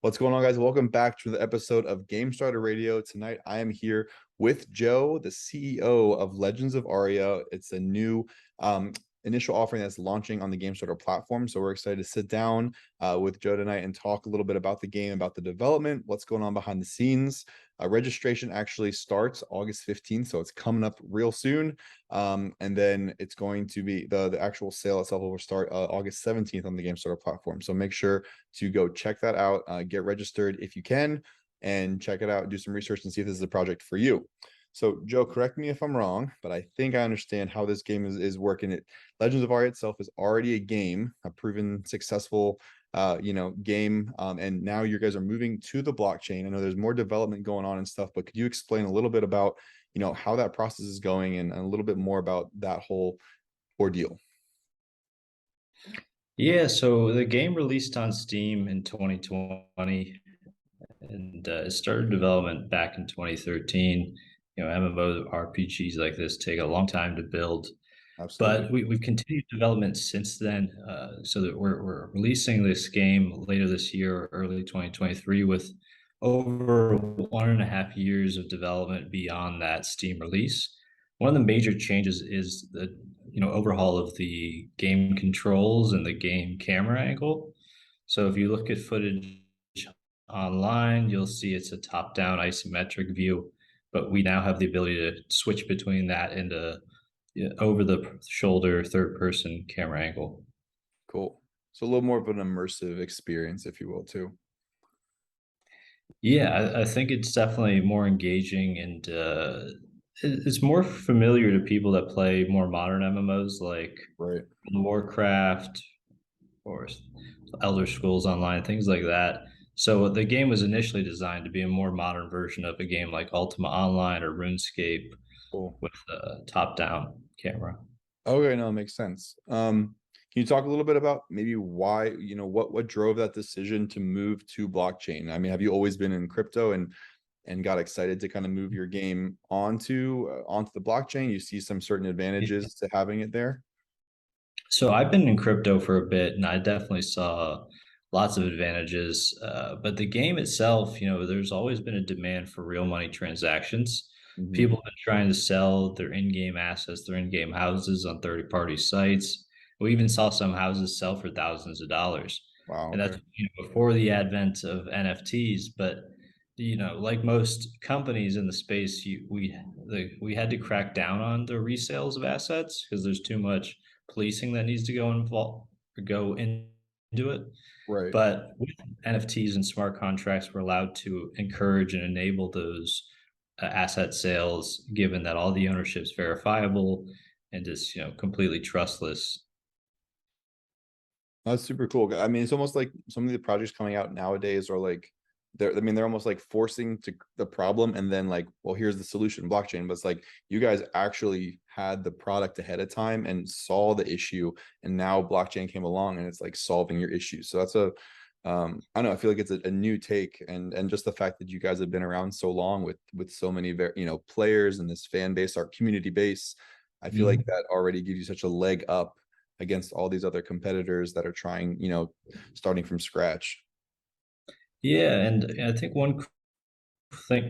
What's going on, guys? Welcome back to the episode of Game Starter Radio. Tonight, I am here with Joe, the CEO of Legends of Aria. It's a new initial offering that's launching on the Game Starter platform. So we're excited to sit down with Joe tonight and talk a little bit about the game, about the development, what's going on behind the scenes. Registration actually starts August 15th, so it's coming up real soon. And then it's going to be the actual sale itself will start August 17th on the Game Starter platform. So make sure to go check that out, get registered if you can, and check it out, do some research and see if this is a project for you. So Joe, correct me if I'm wrong, but I think I understand how this game is working. Legends of Aria itself is already a game, a proven successful game, and now you guys are moving to the blockchain. I know there's more development going on and stuff, but could you explain a little bit about how that process is going and a little bit more about that whole ordeal? Yeah, so the game released on Steam in 2020 and it started development back in 2013. MMORPGs like this take a long time to build, Absolutely. but we've continued development since then. So that we're releasing this game later this year, early 2023, with over 1.5 years of development beyond that Steam release. One of the major changes is the overhaul of the game controls and the game camera angle. So if you look at footage online, you'll see it's a top-down isometric view, but we now have the ability to switch between that and over the shoulder third-person camera angle. Cool. So a little more of an immersive experience, if you will, too. Yeah, I think it's definitely more engaging and it's more familiar to people that play more modern MMOs like Right. Warcraft or Elder Scrolls Online, things like that. So the game was initially designed to be a more modern version of a game like Ultima Online or RuneScape Cool. with a top-down camera. Okay, no, it makes sense. Can you talk a little bit about maybe why, what drove that decision to move to blockchain? I mean, have you always been in crypto and got excited to kind of move your game onto the blockchain? You see some certain advantages to having it there? So I've been in crypto for a bit, and I definitely saw lots of advantages. But the game itself, there's always been a demand for real money transactions. Hmm. People have been trying to sell their in-game assets, their in-game houses on third-party sites. We even saw some houses sell for thousands of dollars, Wow. and that's Okay. before the advent of NFTs. But like most companies in the space, we had to crack down on the resales of assets because there's too much policing that needs to go into it. Right. But with NFTs and smart contracts, we're allowed to encourage and enable those asset sales, given that all the ownership is verifiable and just completely trustless. That's super cool. I mean, it's almost like some of the projects coming out nowadays are like they're almost like forcing to the problem and then like, well, here's the solution, blockchain. But it's like you guys actually had the product ahead of time and saw the issue, and now blockchain came along and it's like solving your issues. So that's I don't know, I feel like it's a new take, and just the fact that you guys have been around so long with so many players and this fan base, our community base, I feel like Mhm. that already gives you such a leg up against all these other competitors that are trying, starting from scratch. Yeah, and I think one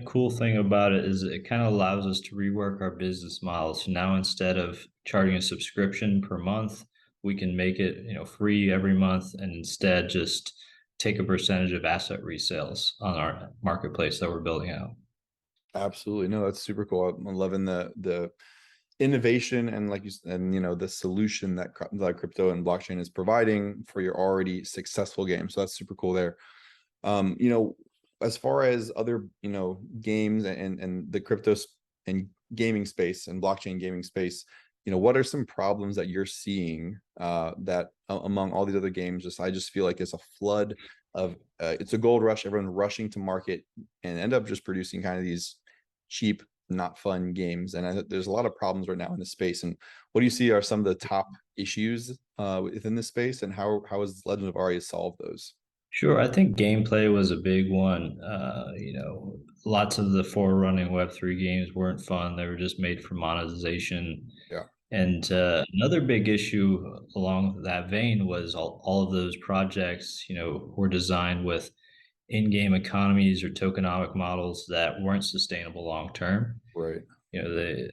cool thing about it is it kind of allows us to rework our business model. So now instead of charging a subscription per month, we can make it, free every month and instead just take a percentage of asset resales on our marketplace that we're building out. Absolutely. No, that's super cool. I'm loving the innovation and like you and the solution that crypto and blockchain is providing for your already successful game. So that's super cool there. Um, you know, as far as other, games and the and gaming space and blockchain gaming space, what are some problems that you're seeing that among all these other games? I just feel like it's a flood of it's a gold rush, everyone rushing to market and end up just producing kind of these cheap, not fun games. And there's a lot of problems right now in the space. And what do you see are some of the top issues within this space, and how has Legend of Aria solved those? Sure, I think gameplay was a big one. Lots of the forerunning Web3 games weren't fun. They were just made for monetization. Yeah. And another big issue along that vein was all of those projects, were designed with in-game economies or tokenomic models that weren't sustainable long term. Right. You know,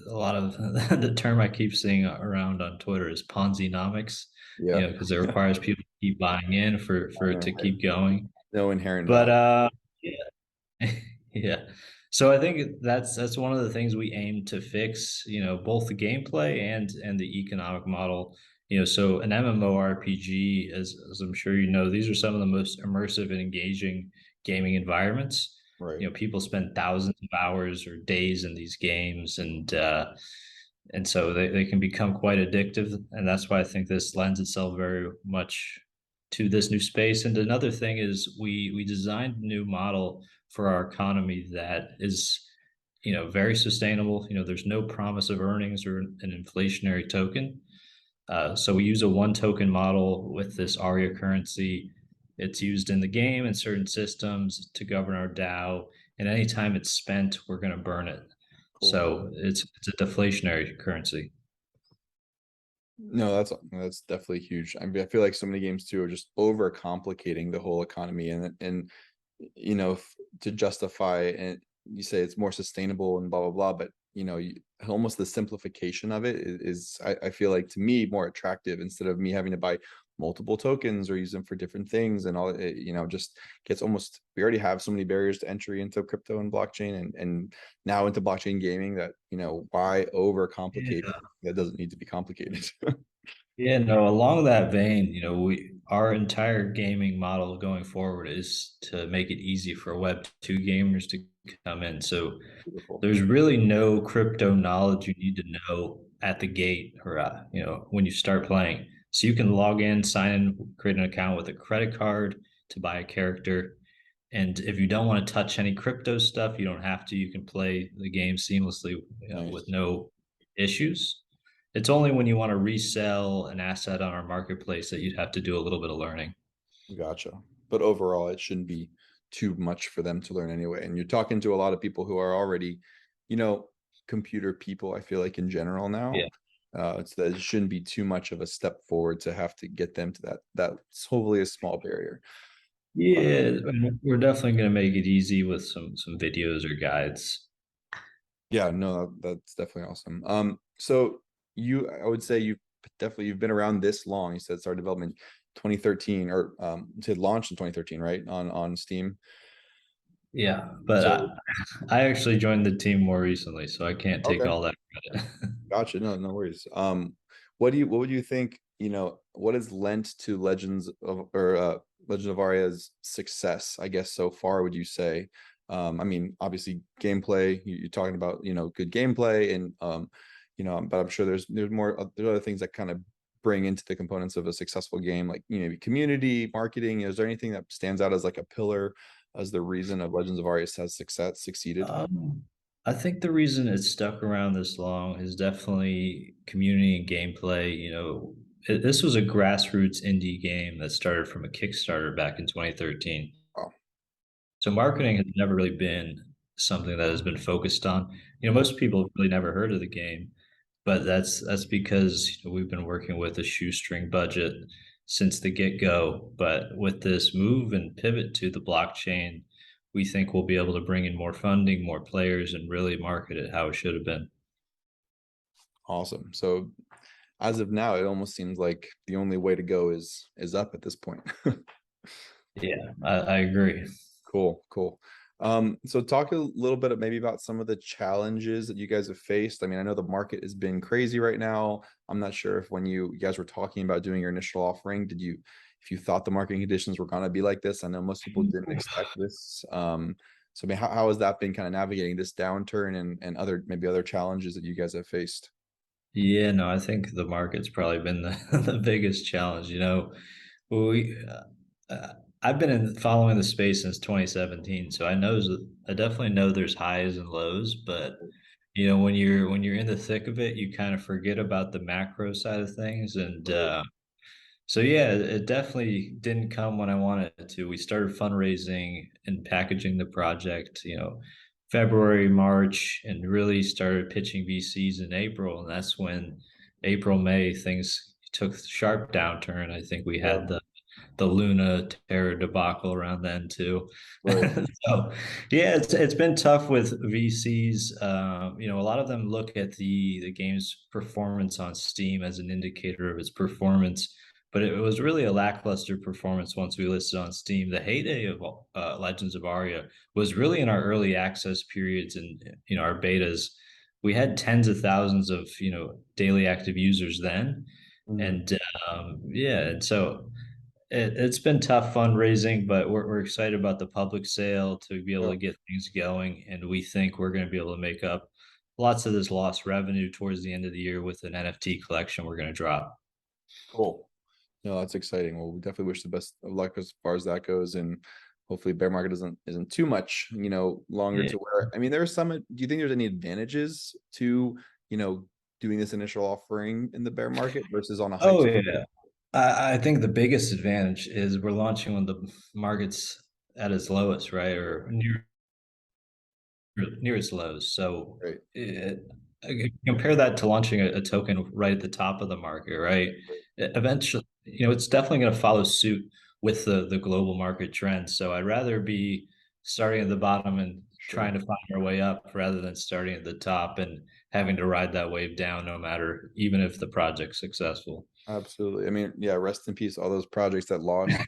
a lot of the term I keep seeing around on Twitter is Ponzi-nomics. Yeah. You know, because it requires people to keep buying in for it to keep going. No inherent But value. yeah. So I think that's one of the things we aim to fix, you know, both the gameplay and the economic model. You know, so an MMORPG, as I'm sure you know, these are some of the most immersive and engaging gaming environments. Right. You know, people spend thousands of hours or days in these games, and so they can become quite addictive. And that's why I think this lends itself very much to this new space. And another thing is we designed a new model for our economy that is, you know, very sustainable. You know, there's no promise of earnings or an inflationary token. So we use a one token model with this Aria currency. It's used in the game and certain systems to govern our DAO. And anytime it's spent, we're going to burn it. Cool. So it's a deflationary currency. No, that's definitely huge. I mean, I feel like so many games too are just over complicating the whole economy, and to justify, and you say it's more sustainable and blah blah blah, but almost the simplification of it is, I feel like, to me, more attractive, instead of me having to buy multiple tokens or use them for different things and all it, just gets almost, we already have so many barriers to entry into crypto and blockchain, and now into blockchain gaming, that why over complicate Yeah. that doesn't need to be complicated. Yeah, no, along that vein, you know, our entire gaming model going forward is to make it easy for Web2 gamers to come in. So Beautiful. there's really no crypto knowledge you need to know at the gate or you know, when you start playing. So you can log in, sign in, create an account with a credit card to buy a character. And if you don't want to touch any crypto stuff, you don't have to. You can play the game seamlessly, with Nice. no issues. It's only when you want to resell an asset on our marketplace that you'd have to do a little bit of learning. Gotcha. But overall, it shouldn't be too much for them to learn anyway. And you're talking to a lot of people who are already, you know, computer people, I feel like, in general now. Yeah. It's that it shouldn't be too much of a step forward to have to get them to that's hopefully a small barrier. But Yeah, we're definitely going to make it easy with some videos or guides. yeah, no, that's definitely awesome. So I would say you've been around this long. You said started development 2013, or you said launched in 2013, right? On Steam. Yeah, but So I actually joined the team more recently, so I can't take okay. all that credit. Gotcha. No, no worries. What would you think, what has lent to Legends of Aria's success, I guess, so far, would you say? I mean, obviously gameplay, you're talking about, good gameplay, and but I'm sure there's other things that kind of bring into the components of a successful game, like, maybe community, marketing. Is there anything that stands out as like a pillar, as the reason of Legends of Aria has succeeded? I think the reason it's stuck around this long is definitely community and gameplay. You know, this was a grassroots indie game that started from a Kickstarter back in 2013. Oh, So marketing has never really been something that has been focused on. You know, most people have really never heard of the game, but that's because, you know, we've been working with a shoestring budget since the get-go. But with this move and pivot to the blockchain, we think we'll be able to bring in more funding, more players, and really market it how it should have been. awesome. So as of now, it almost seems like the only way to go is up at this point. Yeah, I agree. Cool, cool. So talk a little bit maybe about some of the challenges that you guys have faced. I mean, I know the market has been crazy right now. I'm not sure if when you guys were talking about doing your initial offering, if you thought the marketing conditions were gonna be like this? I know most people didn't expect this. So I mean, how has that been, kind of navigating this downturn, and other challenges that you guys have faced? Yeah, no, I think the market's probably been the, the biggest challenge. You know, we I've been following the space since 2017, so I definitely know there's highs and lows. But you know, when you're in the thick of it, you kind of forget about the macro side of things. And Right. so yeah, it definitely didn't come when I wanted it to. We started fundraising and packaging the project, you know, February, March, and really started pitching VCs in April. And that's when April, May, things took a sharp downturn. I think we Yeah. had the Luna terror debacle around then too. Right. So yeah, it's been tough with VCs. A lot of them look at the game's performance on Steam as an indicator of its performance, but it was really a lackluster performance once we listed on Steam. The heyday of Legends of Aria was really in our early access periods and our betas. We had tens of thousands of daily active users then, Mhm. and yeah, and so it's been tough fundraising, but we're excited about the public sale to be able Yeah. to get things going, and we think we're going to be able to make up lots of this lost revenue towards the end of the year with an NFT collection we're going to drop. Cool. No, that's exciting. Well, we definitely wish the best of luck as far as that goes, and hopefully bear market isn't too much, longer Yeah. to where. I mean, there are some. Do you think there's any advantages to, you know, doing this initial offering in the bear market versus on a hype? Oh yeah. I think the biggest advantage is we're launching when the market's at its lowest, right? Or near its lows. So Right. compare that to launching a token right at the top of the market, right? Eventually, it's definitely going to follow suit with the global market trends. So I'd rather be starting at the bottom and trying Sure. to find our way up rather than starting at the top and having to ride that wave down no matter, even if the project's successful. Absolutely. I mean, yeah, rest in peace, all those projects that launched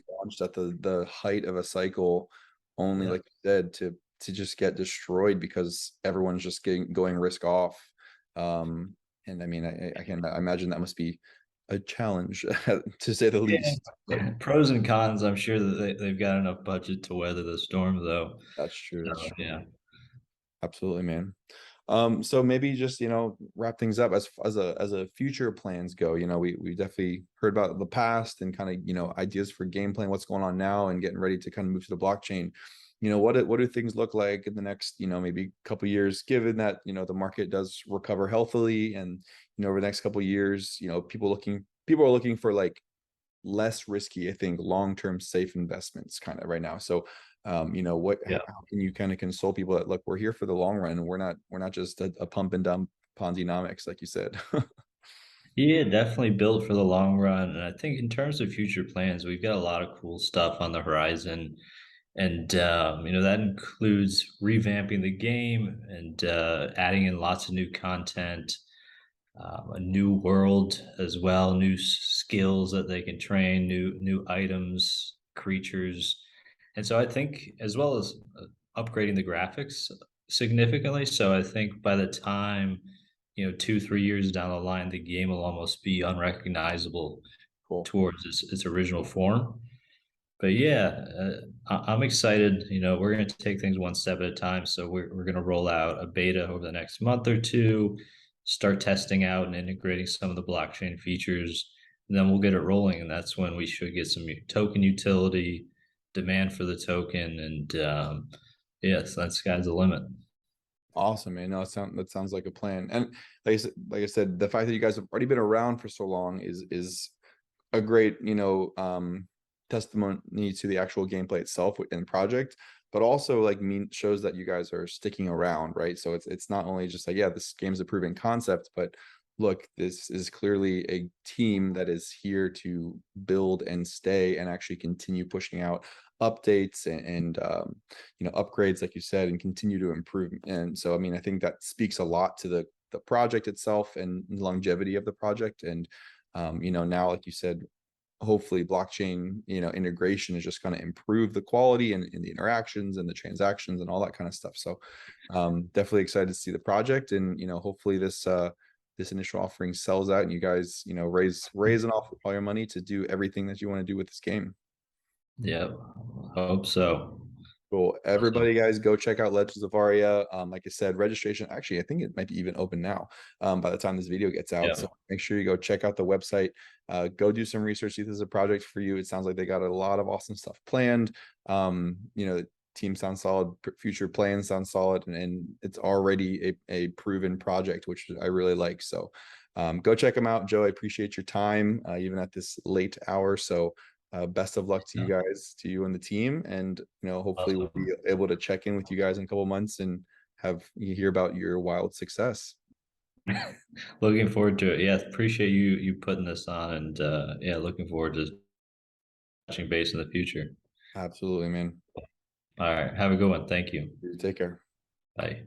at the height of a cycle, only Yeah. like you said, to just get destroyed because everyone's just going risk off. And I mean, I can imagine that must be a challenge to say the least. But Yeah. Pros and cons. I'm sure that they've got enough budget to weather the storm, though. that's true. That's So, true. yeah. Absolutely, man. So maybe just wrap things up as a future plans go. We definitely heard about the past and kind of ideas for game plan, what's going on now, and getting ready to kind of move to the blockchain. What do things look like in the next maybe couple years, given that the market does recover healthily, and over the next couple years, people are looking for like less risky, I think, long-term safe investments kind of right now. So, Yeah. how can you kind of console people that look, we're here for the long run, and we're not just a pump and dump Ponzi-nomics, like you said. Yeah, definitely built for the long run. And I think in terms of future plans, we've got a lot of cool stuff on the horizon. And that includes revamping the game and adding in lots of new content, a new world as well, new skills that they can train, new items, creatures, and so I think as well as upgrading the graphics significantly. So I think by the time 2-3 years down the line, the game will almost be unrecognizable Cool. towards its original form. But yeah, I'm excited. We're going to take things one step at a time. So we're going to roll out a beta over the next month or two, start testing out and integrating some of the blockchain features, and then we'll get it rolling. And that's when we should get some token utility, demand for the token, and yes, that's sky's the limit. Awesome, man. No, that sounds like a plan. And like I said, the fact that you guys have already been around for so long is a great, testimony to the actual gameplay itself and project, but also like shows that you guys are sticking around, right? So it's not only just like, yeah, this game's a proven concept, but look, this is clearly a team that is here to build and stay and actually continue pushing out updates and upgrades, like you said, and continue to improve. And so, I mean, I think that speaks a lot to the project itself and longevity of the project. And now, like you said, hopefully blockchain integration is just going to improve the quality and the interactions and the transactions and all that kind of stuff. So definitely excited to see the project, and hopefully this initial offering sells out and you guys raise an all your money to do everything that you want to do with this game. Yeah, hope so. Cool. Everybody, guys, go check out Legends of Aria. Like I said, registration, actually, I think it might be even open now, by the time this video gets out. Yeah, So make sure you go check out the website, go do some research, see if there's a project for you. It sounds like they got a lot of awesome stuff planned. The team sounds solid, future plans sound solid, and it's already a proven project, which I really like. So go check them out. Joe, I appreciate your time, even at this late hour. So best of luck to you yeah, guys, to you and the team, and hopefully we'll be awesome. able to check in with you guys in a couple months and have you hear about your wild success. Looking forward to it. Yeah, appreciate you putting this on, and yeah, looking forward to touching base in the future. Absolutely, man. All right. Have a good one. Thank you. Take care. Bye.